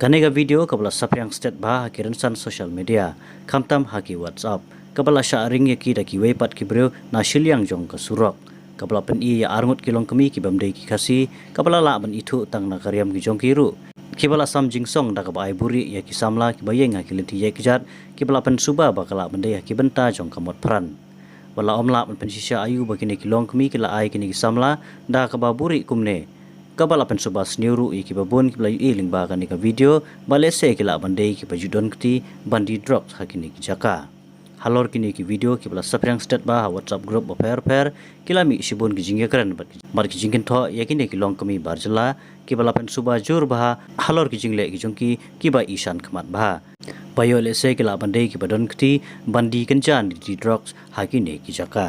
Kanega video kabla sapriang state bah kirensan social media kamtam haki WhatsApp kabla sharing ya ki daki wepat ki breu na shiliang jong ka surok kabla pen i ya arngut kilong kemi ki bamdei ki kasi kabla la ban itu tang na karyam ki jong kiru kibala sam jingsong da kaba ai buri ya ki samla ki bayeng ki lenti ya ki jat kibala pen suba bakala bendei ki benta jong kamot pran wala omla pen sisya ayu bakini kilong kemi kila ai kini ki samla da kaba buri kumne kabala pen subas niuru iki babon ki blayu iling ba kan ka video balese kila bandei ki pajudon kti bandi drop hakini ki jaka halor kini ki video ki bala sapriang state ba WhatsApp group ba per kila mi sibon ki jingge kran bar ki jingkin tho yakini ki long kami barjala ki bala pen suba jur ba halor ki jingle ki jongki ki ba isan khamat ba bayo lese kila bandei ki badon kti bandi kenjan di drugs hakini ki jaka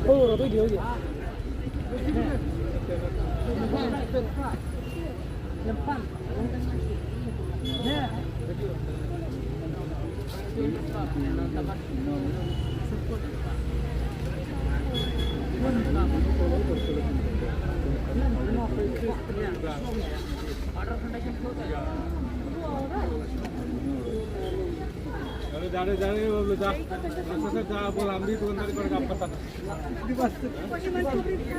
Oh, rồi điều gì? जाने बोलो जा बोल हम भी दुकानदारी पर काम करता था